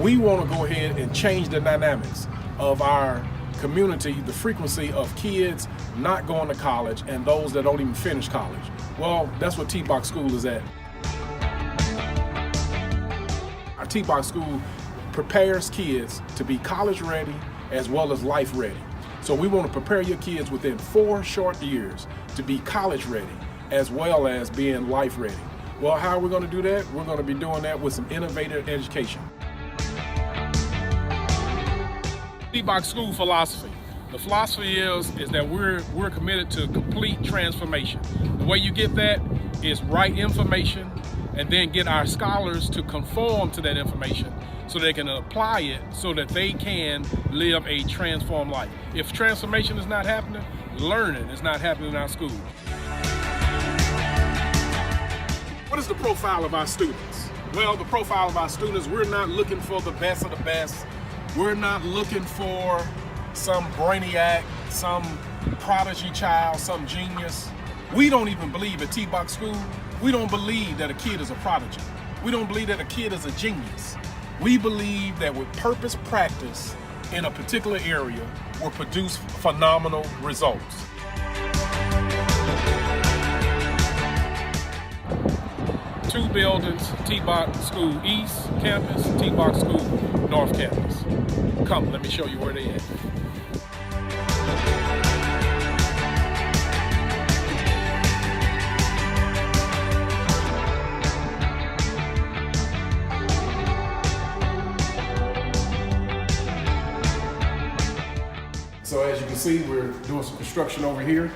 we want to go ahead and change the dynamics of our community, the frequency of kids not going to college and those that don't even finish college. Well, that's what TBOC school is at. Our TBOC school prepares kids to be college ready as well as life ready. So we want to prepare your kids within 4 short years to be college ready as well as being life ready. Well, how are we going to do that? We're going to be doing that with some innovative education. TBOC school philosophy. The philosophy is that we're committed to complete transformation. The way you get that is right information and then get our scholars to conform to that information so they can apply it so that they can live a transformed life. If transformation is not happening, learning is not happening in our schools. What is the profile of our students? Well, the profile of our students, we're not looking for the best of the best. We're not looking for some brainiac, some prodigy child, some genius. We don't even believe at TBOC school, we don't believe that a kid is a prodigy. We don't believe that a kid is a genius. We believe that with purpose practice in a particular area will produce phenomenal results. Two buildings, TBOC School East Campus, TBOC School North Campus. Come, let me show you where they at. So as you can see, we're doing some construction over here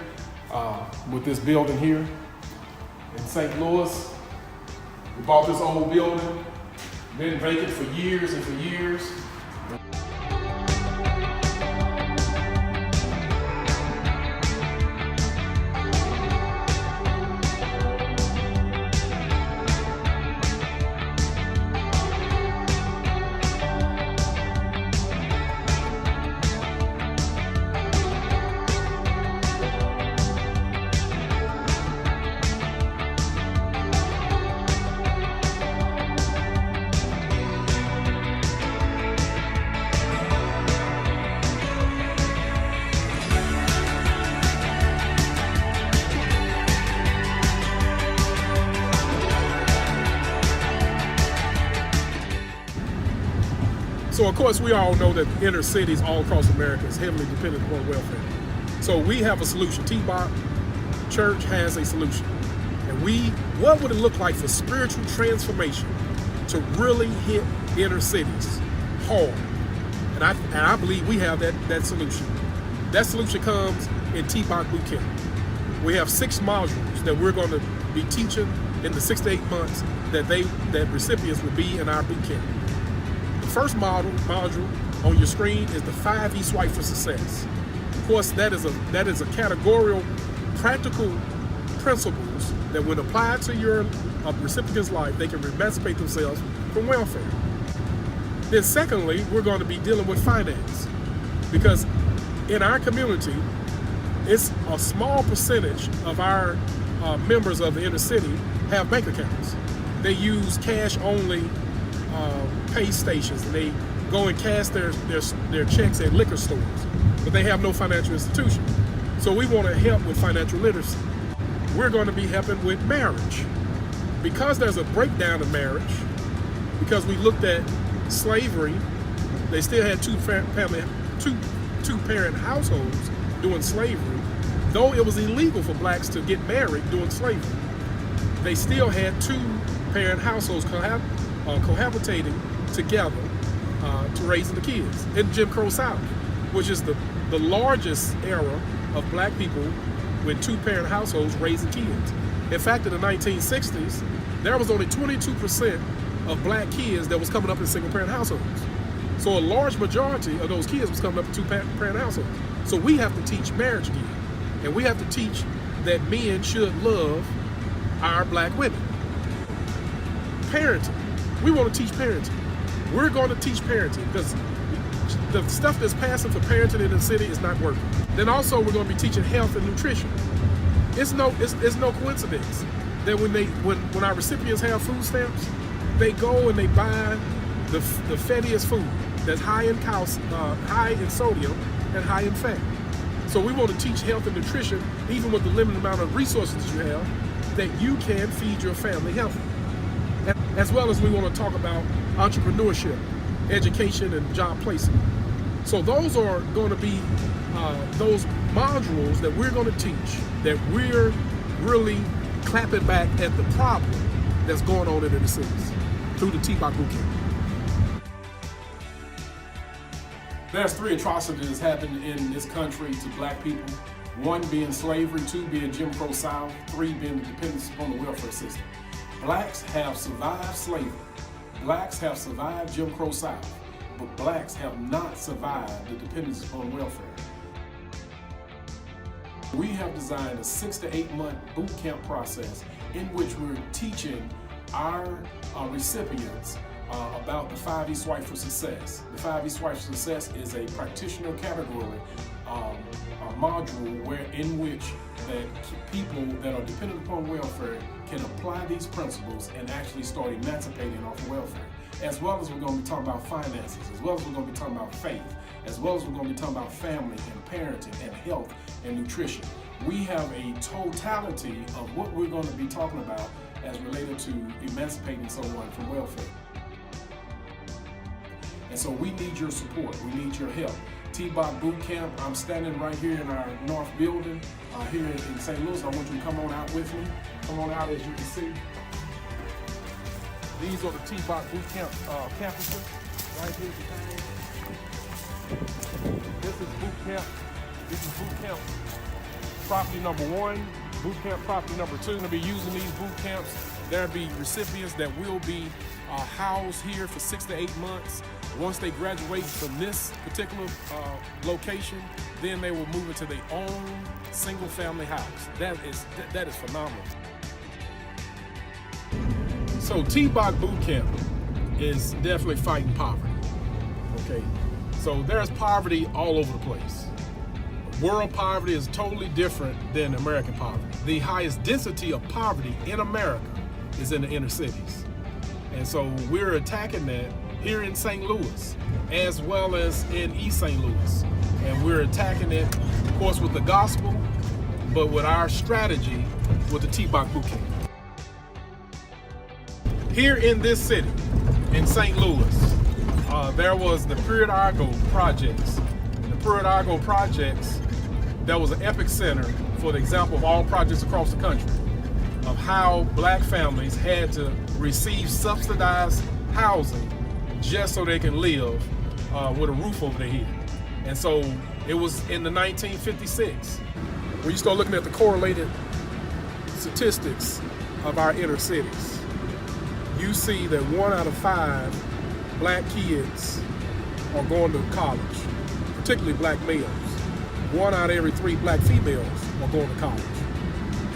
with this building here in St. Louis. We bought this old building, been vacant for years and for years. So of course we all know that inner cities all across America is heavily dependent upon welfare. So we have a solution. TBOC Church has a solution. And what would it look like for spiritual transformation to really hit inner cities hard? And I believe we have that solution. That solution comes in TBOC Bootcamp. We have 6 modules that we're going to be teaching in the 6 to 8 months that recipients will be in our bootcamp. The first module on your screen is the 5 E Swipe for Success. Of course, that is a categorical, practical principles that when applied to your recipient's life, they can emancipate themselves from welfare. Then secondly, we're going to be dealing with finance, because in our community, it's a small percentage of our members of the inner city have bank accounts. They use cash only pay stations, and they go and cash their checks at liquor stores, but they have no financial institution. So we want to help with financial literacy. We're going to be helping with marriage. Because there's a breakdown of marriage, because we looked at slavery, they still had two parent households during slavery. Though it was illegal for blacks to get married during slavery, they still had 2 parent households cohabitating together to raising the kids in Jim Crow South, which is the largest era of black people with 2 parent households raising kids. In fact, in the 1960s, there was only 22% of black kids that was coming up in single parent households. So a large majority of those kids was coming up in 2 parent households. So we have to teach marriage again, and we have to teach that men should love our black women. Parenting. We want to teach parenting. We're going to teach parenting because the stuff that's passing for parenting in the city is not working. Then also we're going to be teaching health and nutrition. It's no coincidence that when our recipients have food stamps, they go and they buy the fattiest food that's high in high in sodium and high in fat. So we want to teach health and nutrition, even with the limited amount of resources that you have, that you can feed your family healthy. As well as we want to talk about entrepreneurship, education, and job placement. So those are going to be those modules that we're going to teach, that we're really clapping back at the problem that's going on in the cities through the TBOC Bootcamp. There's 3 atrocities that's happened in this country to black people. 1 being slavery, 2 being Jim Crow South, 3 being the dependence upon the welfare system. Blacks have survived slavery. Blacks have survived Jim Crow South, but blacks have not survived the dependence upon welfare. We have designed a 6 to 8 month boot camp process in which we're teaching our recipients about the 5 East Swipe for Success. The 5 East Swipe for Success is a practitioner category module in which that people that are dependent upon welfare can apply these principles and actually start emancipating off of welfare. As well as we're going to be talking about finances, as well as we're going to be talking about faith, as well as we're going to be talking about family and parenting and health and nutrition. We have a totality of what we're going to be talking about as related to emancipating someone from welfare. And so we need your support, we need your help. TBOC Bootcamp, I'm standing right here in our north building here in St. Louis. I want you to come on out with me. Come on out, as you can see. These are the TBOC Bootcamp campuses right here behind. This is Bootcamp. This is Bootcamp property number 1. Bootcamp property number 2. We're going to be using these boot camps. There'll be recipients that will be housed here for 6 to 8 months. Once they graduate from this particular location, then they will move into their own single-family house. That is phenomenal. So TBOC Bootcamp is definitely fighting poverty. Okay, so there's poverty all over the place. World poverty is totally different than American poverty. The highest density of poverty in America is in the inner cities. And so we're attacking that here in St. Louis, as well as in East St. Louis. And we're attacking it, of course, with the gospel, but with our strategy with the TBOC Bootcamp. Here in this city, in St. Louis, there was the Period Argo projects. The Period Argo projects, that was an epic center for the example of all projects across the country, of how black families had to receive subsidized housing just so they can live with a roof over their head. And so it was in the 1956. When you start looking at the correlated statistics of our inner cities, you see that 1 out of 5 black kids are going to college, particularly black males. 1 out of every 3 black females are going to college.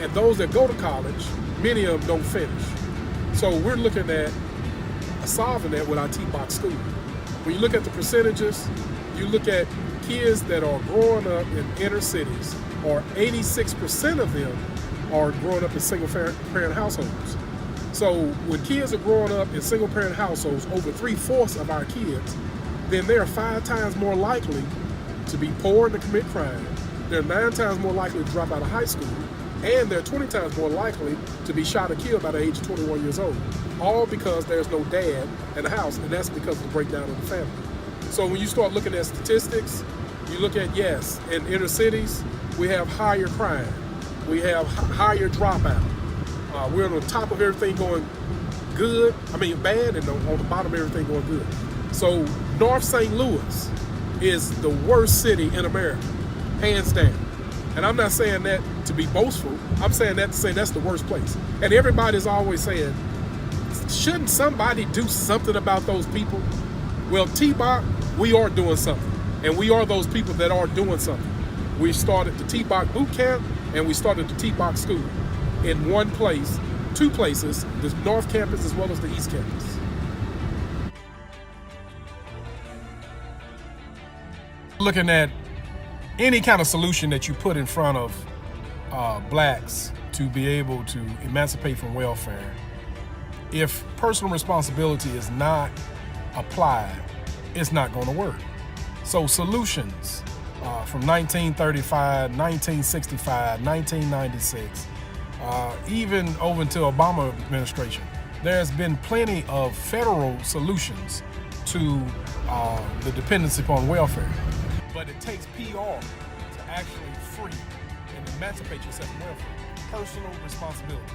And those that go to college, many of them don't finish. So we're looking at solving that with our TBOC school. When you look at the percentages, you look at kids that are growing up in inner cities, or 86% of them are growing up in single-parent households. So when kids are growing up in single-parent households, over 3/4 of our kids, then they're 5 times more likely to be poor and to commit crime. They're 9 times more likely to drop out of high school, and they're 20 times more likely to be shot or killed by the age of 21 years old. All because there's no dad in the house, and that's because of the breakdown of the family. So when you start looking at statistics, you look at, yes, in inner cities, we have higher crime. We have higher dropout. We're on the top of everything going bad, and on the bottom of everything going good. So North St. Louis is the worst city in America, hands down. And I'm not saying that to be boastful. I'm saying that to say that's the worst place. And everybody's always saying, shouldn't somebody do something about those people? Well, TBOC, we are doing something. And we are those people that are doing something. We started the TBOC Bootcamp, and we started the TBOC School in one place, 2 places, the North Campus as well as the East Campus. Looking at any kind of solution that you put in front of blacks to be able to emancipate from welfare, if personal responsibility is not applied, it's not going to work. So solutions from 1935, 1965, 1996, even over into Obama administration, there's been plenty of federal solutions to the dependency upon welfare. But it takes PR to actually free and emancipate yourself from welfare. Personal responsibility.